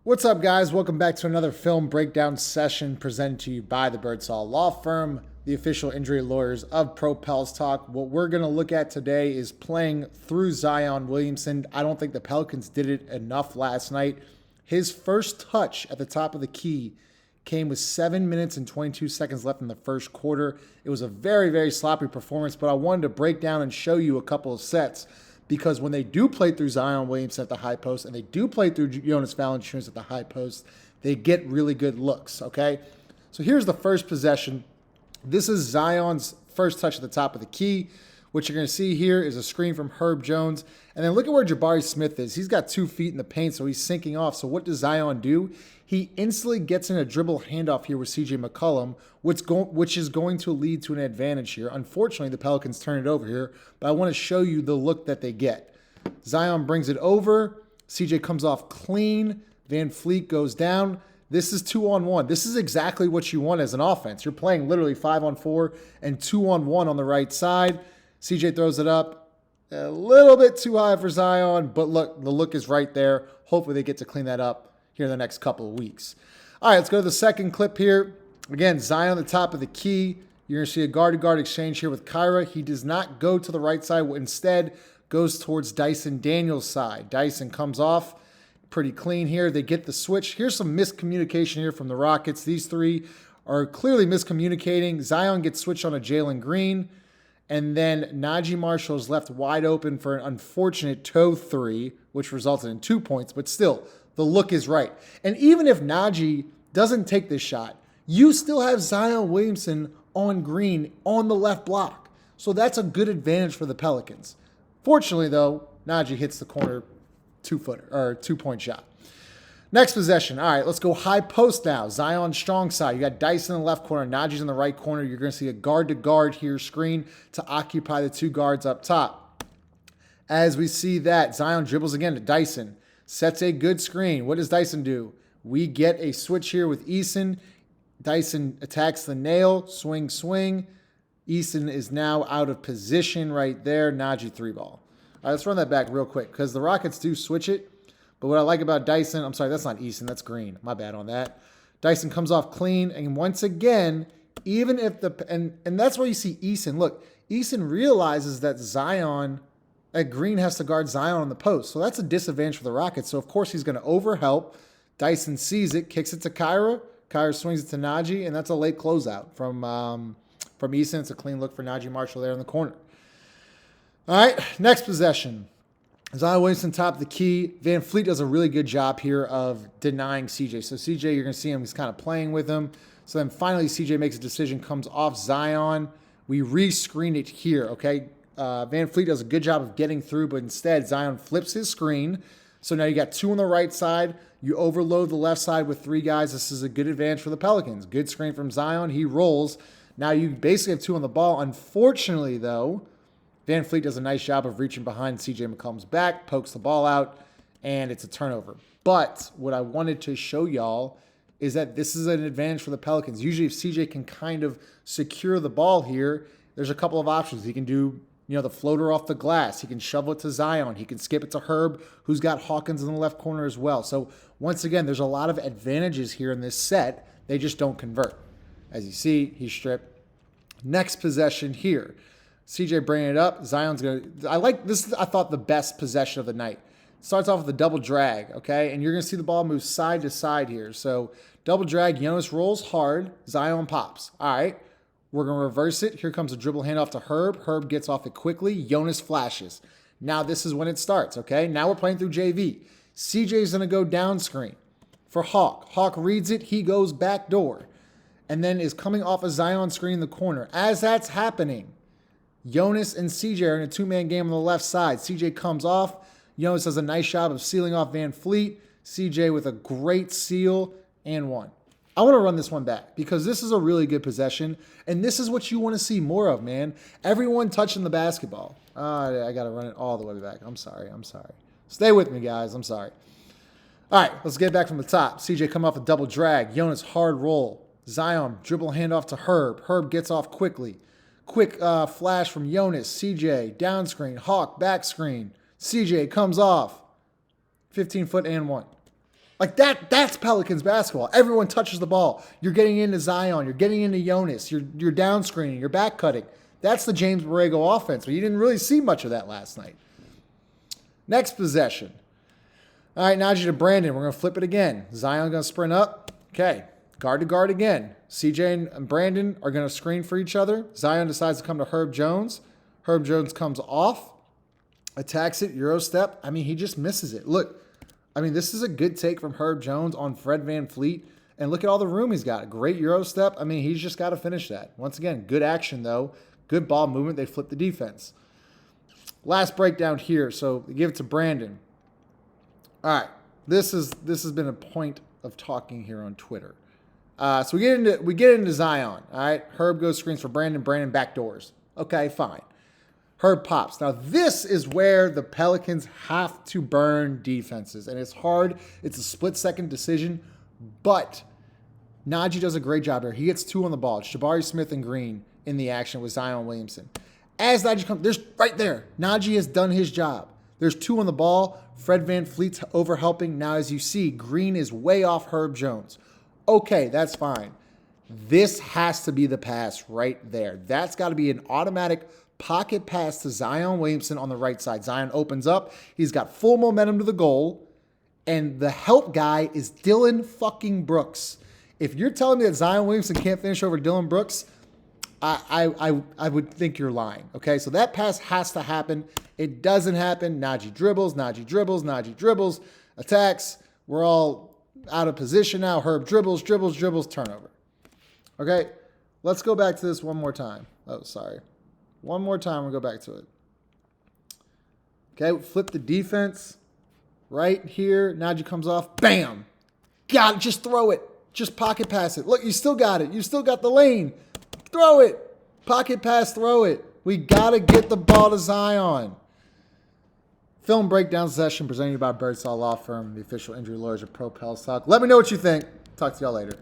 What's up, guys? Welcome back to another film breakdown session presented to you by the Birdsall Law Firm, the official injury lawyers of Pro Pels Talk. What we're going to look at today is playing through Zion Williamson. I don't think the Pelicans did it enough last night. His first touch at the top of the key came with 7 minutes and 22 seconds left in the first quarter. It was a very, very sloppy performance, but I wanted to break down and show you a couple of sets. Because when they do play through Zion Williamson at the high post and they do play through Jonas Valanciunas at the high post, they get really good looks, okay? So here's the first possession. This is Zion's first touch at the top of the key. What you're going to see here is a screen from Herb Jones. And then look at where Jabari Smith is. He's got 2 feet in the paint, so he's sinking off. So what does Zion do? He instantly gets in a dribble handoff here with CJ McCollum, which is going to lead to an advantage here. Unfortunately, the Pelicans turn it over here, but I want to show you the look that they get. Zion brings it over. CJ comes off clean. Van Fleet goes down. This is 2-on-1. This is exactly what you want as an offense. You're playing literally 5-on-4 and 2-on-1 on the right side. CJ throws it up. A little bit too high for Zion, but look, the look is right there. Hopefully they get to clean that up here in the next couple of weeks. All right, let's go to the second clip here. Again, Zion on the top of the key. You're going to see a guard-to-guard exchange here with Kyra. He does not go to the right side. Instead, goes towards Dyson Daniels' side. Dyson comes off pretty clean here. They get the switch. Here's some miscommunication here from the Rockets. These three are clearly miscommunicating. Zion gets switched on a Jalen Green. And then Najee Marshall is left wide open for an unfortunate toe three, which resulted in 2 points. But still, the look is right. And even if Najee doesn't take this shot, you still have Zion Williamson on Green on the left block. So that's a good advantage for the Pelicans. Fortunately, though, Najee hits the corner 2-point shot. Next possession. All right, let's go high post now. Zion strong side. You got Dyson in the left corner. Najee's in the right corner. You're going to see a guard-to-guard here screen to occupy the 2 guards up top. As we see that, Zion dribbles again to Dyson. Sets a good screen. What does Dyson do? We get a switch here with Eason. Dyson attacks the nail. Swing, swing. Eason is now out of position right there. Najee 3-ball. All right, let's run that back real quick because the Rockets do switch it. But what I like about Dyson, I'm sorry, that's not Eason, that's Green. My bad on that. Dyson comes off clean, and once again, even if and that's where you see Eason. Look, Eason realizes that Green has to guard Zion on the post. So that's a disadvantage for the Rockets. So, of course, he's going to overhelp. Dyson sees it, kicks it to Kyra. Kyra swings it to Najee, and that's a late closeout from Eason. It's a clean look for Najee Marshall there in the corner. All right, next possession. Zion Williamson top of the key. Van Fleet does a really good job here of denying CJ. So CJ, you're going to see him, he's kind of playing with him. So then finally CJ makes a decision, comes off Zion. We re-screen it here, okay? Van Fleet does a good job of getting through, but instead Zion flips his screen. So now you got 2 on the right side. You overload the left side with 3 guys. This is a good advantage for the Pelicans. Good screen from Zion. He rolls. Now you basically have 2 on the ball. Unfortunately, though, Van Fleet does a nice job of reaching behind CJ McCollum's back, pokes the ball out, and it's a turnover. But what I wanted to show y'all is that this is an advantage for the Pelicans. Usually if CJ can kind of secure the ball here, there's a couple of options. He can do, the floater off the glass. He can shovel it to Zion. He can skip it to Herb, who's got Hawkins in the left corner as well. So once again, there's a lot of advantages here in this set. They just don't convert. As you see, he's stripped. Next possession here. CJ bringing it up. Zion's going to... I like this. I thought the best possession of the night. Starts off with a double drag, okay? And you're going to see the ball move side to side here. So double drag. Jonas rolls hard. Zion pops. All right. We're going to reverse it. Here comes a dribble handoff to Herb. Herb gets off it quickly. Jonas flashes. Now this is when it starts, okay? Now we're playing through JV. CJ's going to go down screen for Hawk. Hawk reads it. He goes back door. And then is coming off a Zion screen in the corner. As that's happening, Jonas and CJ are in a 2-man game on the left side. CJ comes off. Jonas does a nice job of sealing off Van Fleet. CJ with a great seal and 1. I want to run this one back because this is a really good possession, and this is what you want to see more of, man. Everyone touching the basketball. I got to run it all the way back. I'm sorry. Stay with me, guys. I'm sorry. All right, let's get back from the top. CJ come off a double drag. Jonas hard roll. Zion dribble handoff to Herb. Herb gets off quickly. Quick flash from Jonas. CJ, down screen. Hawk, back screen. CJ comes off. 15-foot and 1. Like that's Pelicans basketball. Everyone touches the ball. You're getting into Zion. You're getting into Jonas. You're down screening. You're back cutting. That's the James Borrego offense. But you didn't really see much of that last night. Next possession. All right, Najee to Brandon. We're going to flip it again. Zion going to sprint up. Okay, guard to guard again. CJ and Brandon are going to screen for each other. Zion decides to come to Herb Jones. Herb Jones comes off, attacks it, Euro step. I mean, he just misses it. Look. I mean, this is a good take from Herb Jones on Fred VanVleet. And look at all the room he's got. A great Euro step. I mean, he's just got to finish that. Once again, good action, though. Good ball movement. They flip the defense. Last breakdown here. So they give it to Brandon. All right. This has been a point of talking here on Twitter. So we get into Zion. All right. Herb goes screens for Brandon. Brandon backdoors. Okay, fine. Herb pops. Now, this is where the Pelicans have to burn defenses. And it's hard. It's a split-second decision. But Najee does a great job here. He gets 2 on the ball. It's Jabari Smith and Green in the action with Zion Williamson. As Najee comes, there's right there. Najee has done his job. There's 2 on the ball. Fred VanVleet's over-helping. Now, as you see, Green is way off Herb Jones. Okay, that's fine. This has to be the pass right there. That's got to be an automatic pocket pass to Zion Williamson on the right side. Zion opens up. He's got full momentum to the goal. And the help guy is Dylan fucking Brooks. If you're telling me that Zion Williamson can't finish over Dylan Brooks, I would think you're lying. Okay, so that pass has to happen. It doesn't happen. Najee dribbles, Najee dribbles, Najee dribbles, attacks. We're all out of position now. Herb dribbles, turnover. Okay, let's go back to this one more time. Oh, sorry. One more time, we'll go back to it. Okay, flip the defense. Right here, Najee comes off. Bam! Got it. Just throw it. Just pocket pass it. Look, you still got it. You still got the lane. Throw it. Pocket pass, throw it. We got to get the ball to Zion. Film breakdown session presented by Birdsall Law Firm, the official injury lawyers of Pro Pels Talk. Let me know what you think. Talk to y'all later.